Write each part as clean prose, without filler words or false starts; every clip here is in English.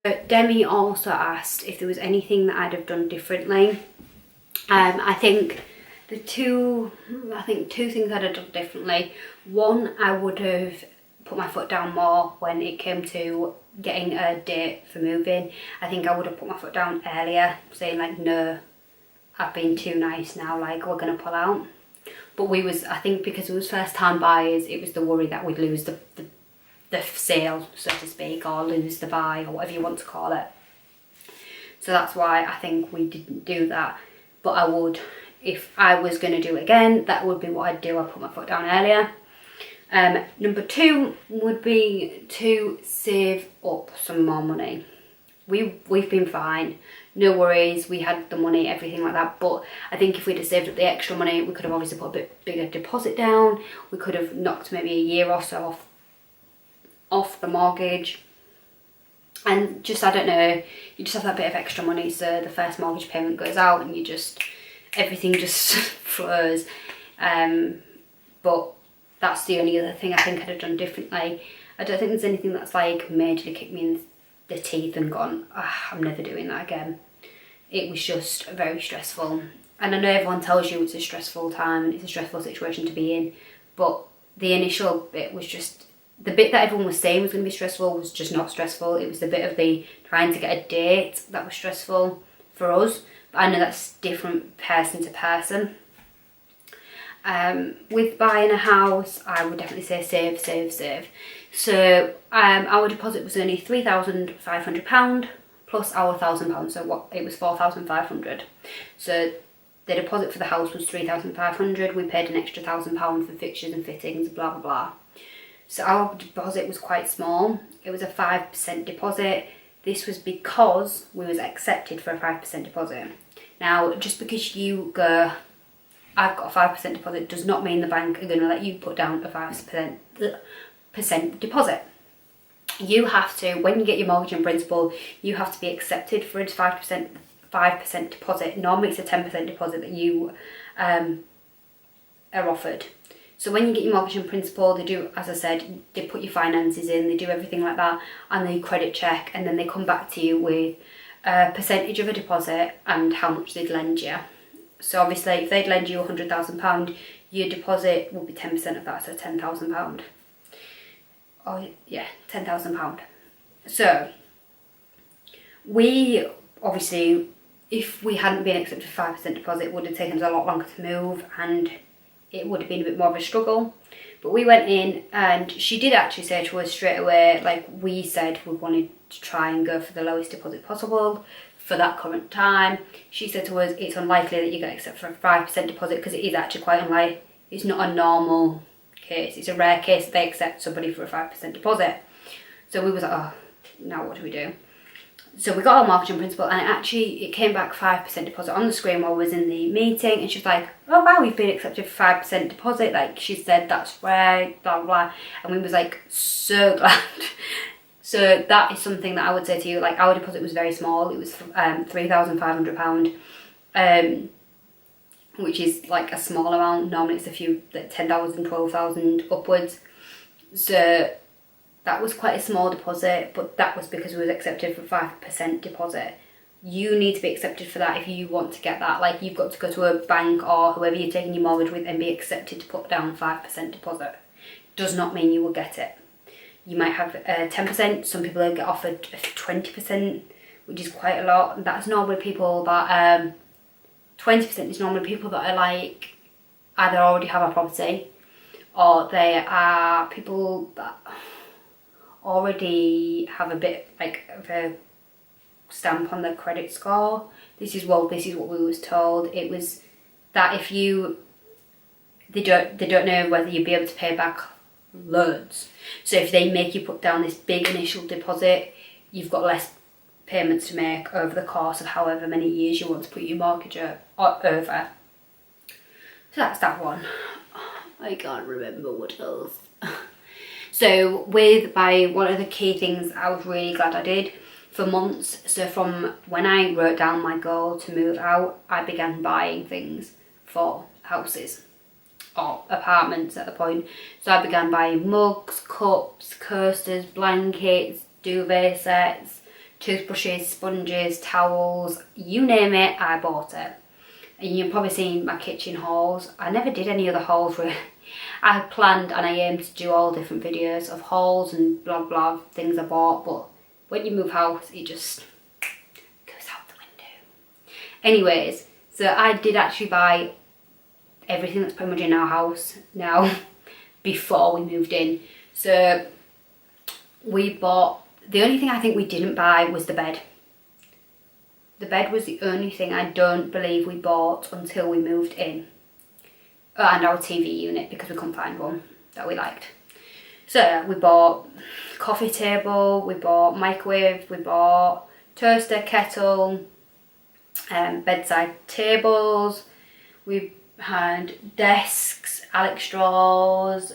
Demi also asked if there was anything that I'd have done differently. I think two things I'd have done differently. One, I would have put my foot down more when it came to getting a date for moving. I think I would have put my foot down earlier, saying like, no, I've been too nice now, like we're gonna pull out. But I think because it was first time buyers, it was the worry that we'd lose the sale, so to speak, or lose the buy, or whatever you want to call it. So that's why I think we didn't do that. But I would, if I was going to do it again, that would be what I'd do. I'd put my foot down earlier. Number two would be to save up some more money. We've been fine, no worries, we had the money, everything like that. But I think if we'd have saved up the extra money, we could have obviously put a bit bigger deposit down. We could have knocked maybe a year or so off the mortgage. And just, I don't know, you just have that bit of extra money, so the first mortgage payment goes out and everything just flows. But that's the only other thing I think I'd have done differently. I don't think there's anything that's like majorly kicked me in the teeth and gone, I'm never doing that again. It was just very stressful. And I know everyone tells you it's a stressful time and it's a stressful situation to be in, but the initial bit was just, the bit that everyone was saying was going to be stressful was just not stressful. It was the bit of the trying to get a date that was stressful for us. But I know that's different person to person. With buying a house, I would definitely say save. So our deposit was only £3,500 plus our £1,000. So it was £4,500. So the deposit for the house was £3,500. We paid an extra £1,000 for fixtures and fittings, blah blah blah. So our deposit was quite small. It was a 5% deposit. This was because we was accepted for a 5% deposit. Now, just because you go, I've got a 5% deposit, does not mean the bank are going to let you put down a 5% deposit. You have to, when you get your mortgage in principle, you have to be accepted for a 5% deposit. Normally it's a 10% deposit that you are offered. So when you get your mortgage in principle, they do, as I said, they put your finances in, they do everything like that, and they credit check, and then they come back to you with a percentage of a deposit and how much they'd lend you. So obviously, if they'd lend you £100,000, your deposit would be 10% of that, so £10,000. Oh yeah, £10,000. So we obviously, if we hadn't been accepted for 5% deposit, it would have taken us a lot longer to move, and it would have been a bit more of a struggle. But we went in, and she did actually say to us straight away, like we said, we wanted to try and go for the lowest deposit possible for that current time. She said to us, it's unlikely that you get accepted for a 5% deposit, because it is actually quite unlikely. It's not a normal case. It's a rare case that they accept somebody for a 5% deposit. So we was like, oh, now what do we do? So we got our mortgage in principle, and it came back 5% deposit on the screen while we was in the meeting, and she was like, oh wow, we've been accepted for 5% deposit, like she said, that's right, blah blah, and we was like, so glad. So that is something that I would say to you, like our deposit was very small. It was £3,500, which is like a small amount. Normally it's a few, like 10,000, 12,000 upwards. So that was quite a small deposit, but that was because we was accepted for 5% deposit. You need to be accepted for that if you want to get that. Like, you've got to go to a bank or whoever you're taking your mortgage with and be accepted to put down 5% deposit. Does not mean you will get it. You might have 10%. Some people get offered 20%, which is quite a lot. That's normally people that 20% is normally people that are like either already have a property, or they are people that already have a bit like of a stamp on their credit score. This is what we was told. It was that if they don't know whether you'll be able to pay back loads. So if they make you put down this big initial deposit, you've got less payments to make over the course of however many years you want to put your mortgage over. So that's that one. I can't remember what else. So one of the key things I was really glad I did for months. So from when I wrote down my goal to move out, I began buying things for houses or apartments at the point. So I began buying mugs, cups, coasters, blankets, duvet sets, toothbrushes, sponges, towels, you name it, I bought it. And you've probably seen my kitchen hauls. I never did any other hauls really. I planned and I aimed to do all different videos of hauls and blah blah things I bought, but when you move house it just goes out the window. Anyways, so I did actually buy everything that's pretty much in our house now before we moved in. So we bought, the only thing I think we didn't buy was the bed. The bed was the only thing I don't believe we bought until we moved in. And our TV unit, because we couldn't find one that we liked. So we bought coffee table, we bought microwave, we bought toaster, kettle, bedside tables, we had desks, Alex drawers,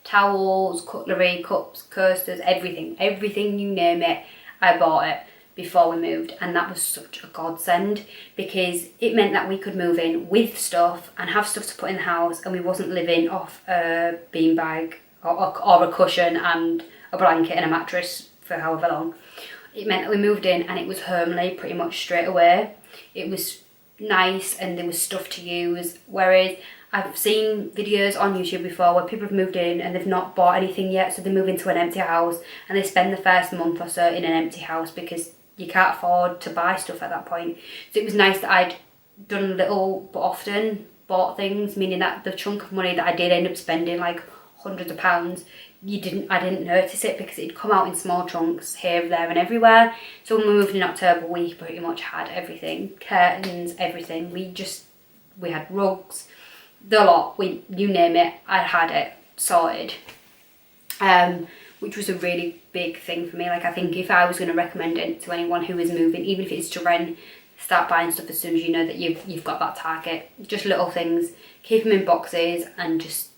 towels, cutlery, cups, coasters, everything you name it, I bought it before we moved, and that was such a godsend because it meant that we could move in with stuff and have stuff to put in the house, and we wasn't living off a beanbag or a cushion and a blanket and a mattress for however long. It meant that we moved in and it was homely pretty much straight away. It was nice and there was stuff to use, whereas I've seen videos on YouTube before where people have moved in and they've not bought anything yet, so they move into an empty house and they spend the first month or so in an empty house because you can't afford to buy stuff at that point. So it was nice that I'd done little but often bought things, meaning that the chunk of money that I did end up spending, like hundreds of pounds, I didn't notice it because it'd come out in small chunks here, there and everywhere. So when we moved in October, we pretty much had everything, curtains, everything. We had rugs, the lot, you name it, I had it sorted. Which was a really big thing for me. Like, I think if I was going to recommend it to anyone who is moving, even if it's to rent, start buying stuff as soon as you know that you've got that target. Just little things, keep them in boxes and just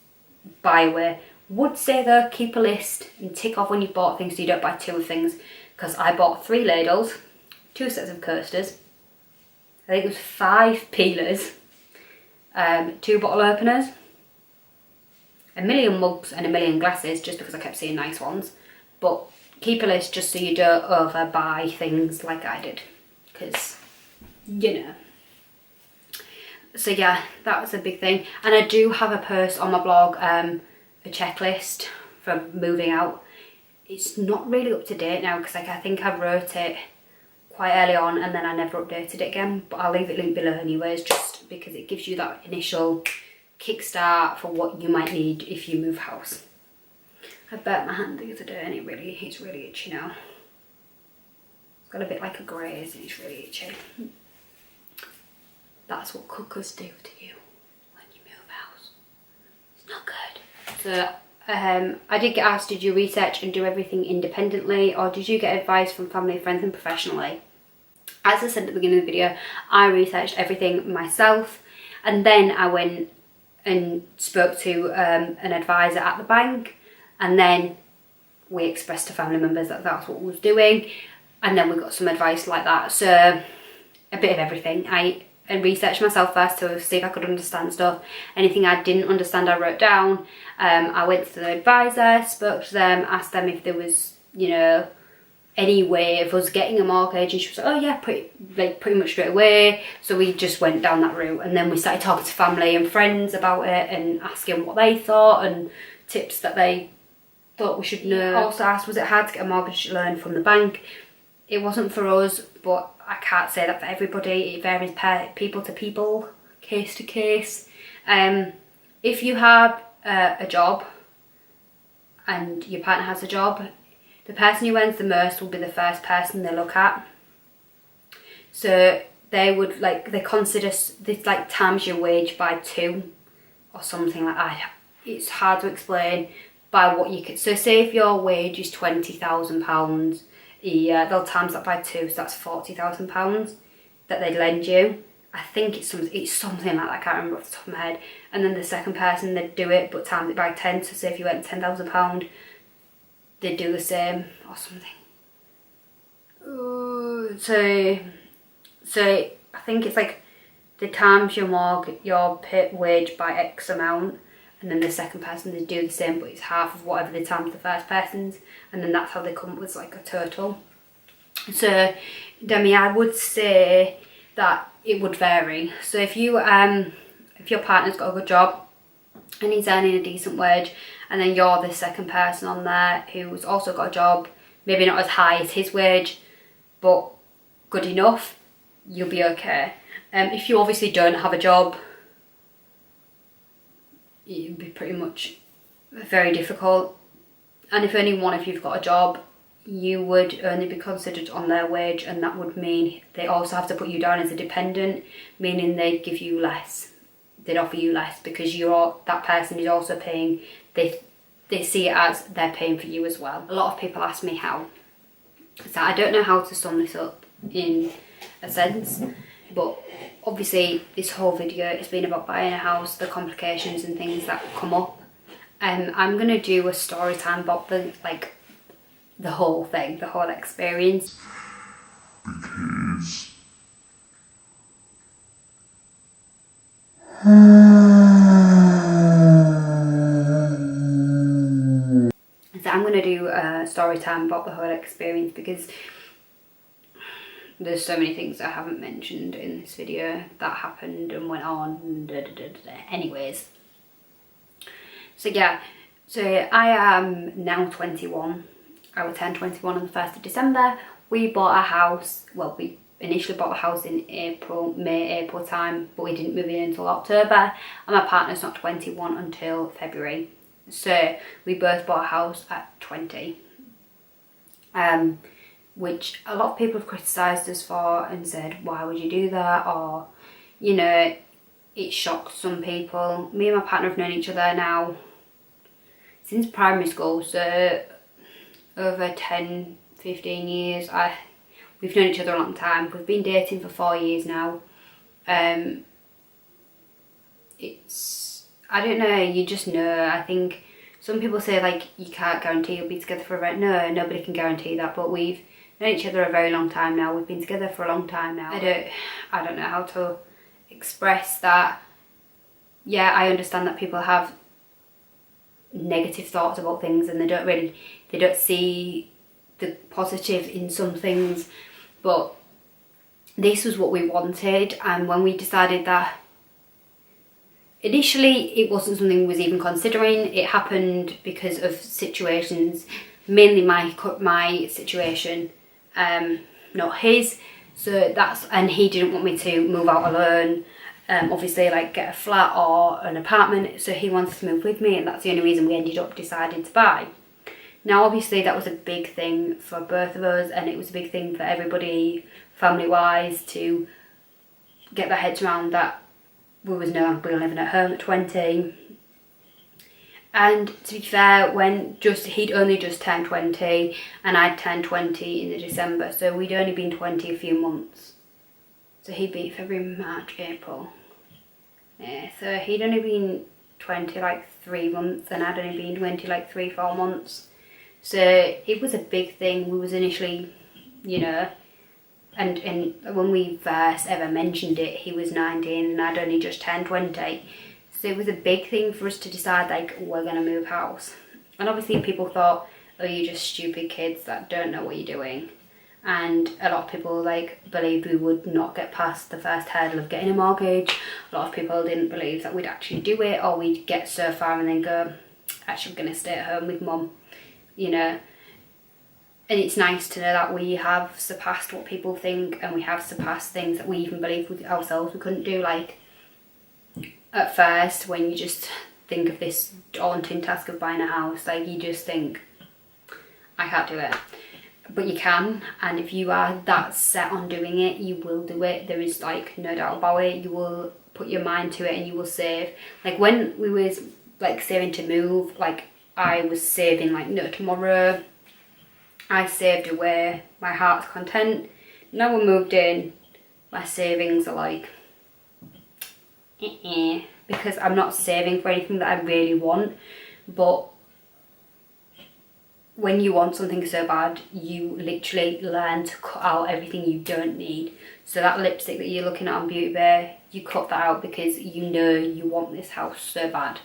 buy away. Would say though, keep a list and tick off when you've bought things so you don't buy two of things, because I bought 3 ladles, 2 sets of coasters, I think it was 5 peelers, 2 bottle openers, a million mugs and a million glasses, just because I kept seeing nice ones. But keep a list just so you don't overbuy things like I did, because you know. So yeah, that was a big thing. And I do have a post on my blog, a checklist for moving out. It's not really up to date now because I think I wrote it quite early on and then I never updated it again, but I'll leave it linked below anyways, just because it gives you that initial kickstart for what you might need if you move house. I burnt my hand the other day and it's really itchy now. It's got a bit like a graze and it's really itchy. That's what cookers do to you when you move house. It's not good. So I did get asked, did you research and do everything independently, or did you get advice from family, friends and professionally? As I said at the beginning of the video, I researched everything myself, and then I went and spoke to an advisor at the bank, and then we expressed to family members that that's what we was doing, and then we got some advice like that. So a bit of everything. I researched myself first to see if I could understand stuff. Anything I didn't understand I wrote down. I went to the advisor, spoke to them, asked them if there was, you know, any way of us getting a mortgage, and she was like, oh yeah, pretty much straight away. So we just went down that route, and then we started talking to family and friends about it and asking what they thought and tips that they thought we should know. Also asked, was it hard to get a mortgage loan from the bank? It wasn't for us, but I can't say that for everybody. It varies people to people, case to case. If you have a job and your partner has a job, the person who earns the most will be the first person they look at. So they would they consider this like times your wage by 2 or something like that. It's hard to explain by what you could. So say if your wage is £20,000 a year, they'll times that by 2, so that's £40,000 that they'd lend you. I think it's something like that, I can't remember off the top of my head. And then the second person, they'd do it but times it by 10, so say if you went £10,000, they'd do the same or something. So I think it's like the times your wage by X amount, and then the second person they do the same, but it's half of whatever they times the first person's, and then that's how they come up with like a total. So Demi, I would say that it would vary. So if your partner's got a good job and he's earning a decent wage, and then you're the second person on there who's also got a job, maybe not as high as his wage, but good enough, you'll be okay. If you obviously don't have a job, it'd be pretty much very difficult. And if only one of you've got a job, you would only be considered on their wage, and that would mean they also have to put you down as a dependent, meaning they'd give you less. They'd offer you less because that person is also paying. They see it as they're paying for you as well. A lot of people ask me how. So I don't know how to sum this up in a sense, but obviously this whole video has been about buying a house, the complications and things that come up. I'm gonna do a story time about the whole thing, the whole experience. Because so I'm going to do a story time about the whole experience because there's so many things I haven't mentioned in this video that happened and went on. Anyways, so yeah, so I am now 21. I will turn 21 on the 1st of December. We bought a house, well, we initially bought the house in April time, but we didn't move in until October, and my partner's not 21 until February. So we both bought a house at 20, which a lot of people have criticised us for and said, why would you do that? Or, you know, it shocked some people. Me and my partner have known each other now since primary school, so over 10, 15 years. We've known each other a long time. We've been dating for 4 years now. I don't know, you just know. I think some people say like you can't guarantee you'll be together forever. No, nobody can guarantee that, but we've known each other a very long time now. We've been together for a long time now. I don't know how to express that. Yeah, I understand that people have negative thoughts about things and they don't see the positive in some things, but this was what we wanted. And when we decided that, initially it wasn't something we was even considering. It happened because of situations, mainly my situation, not his. So and he didn't want me to move out alone, obviously like get a flat or an apartment, so he wanted to move with me, and that's the only reason we ended up deciding to buy. Now obviously that was a big thing for both of us, and it was a big thing for everybody family wise to get their heads around that we were living at home at 20. And to be fair, he'd only just turned 20 and I'd turned 20 in the December, so we'd only been 20 a few months. So he'd be February, March, April. Yeah, so he'd only been 20 like 3 months and I'd only been 20 like 3-4 months. So it was a big thing. We was initially, you know, and when we first ever mentioned it, he was 19 and I'd only just turned 20. So it was a big thing for us to decide, like, we're going to move house. And obviously people thought, oh, you're just stupid kids that don't know what you're doing. And a lot of people believed we would not get past the first hurdle of getting a mortgage. A lot of people didn't believe that we'd actually do it, or we'd get so far and then go, actually I'm going to stay at home with mum, you know. And it's nice to know that we have surpassed what people think, and we have surpassed things that we even believed with ourselves we couldn't do. Like, at first, when you just think of this daunting task of buying a house, like, you just think, I can't do it. But you can, and if you are that set on doing it, you will do it. There is like no doubt about it. You will put your mind to it and you will save. Like when we was like saving to move, like I was saving like no tomorrow. I saved away my heart's content. Now we moved in, my savings are like because I'm not saving for anything that I really want. But when you want something so bad, you literally learn to cut out everything you don't need. So that lipstick that you're looking at on Beauty Bay, you cut that out because you know you want this house so bad.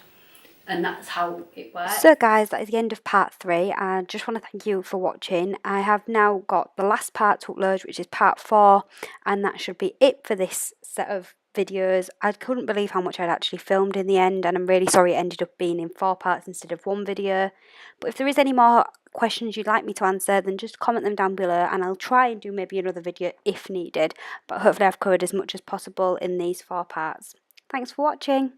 and that's how it works. So guys, that is the end of part 3. I just want to thank you for watching. I have now got the last part to upload, which is part 4, and that should be it for this set of videos. I couldn't believe how much I'd actually filmed in the end, and I'm really sorry it ended up being in 4 parts instead of 1 video. But if there is any more questions you'd like me to answer, then just comment them down below, and I'll try and do maybe another video if needed. But hopefully I've covered as much as possible in these 4 parts. Thanks for watching.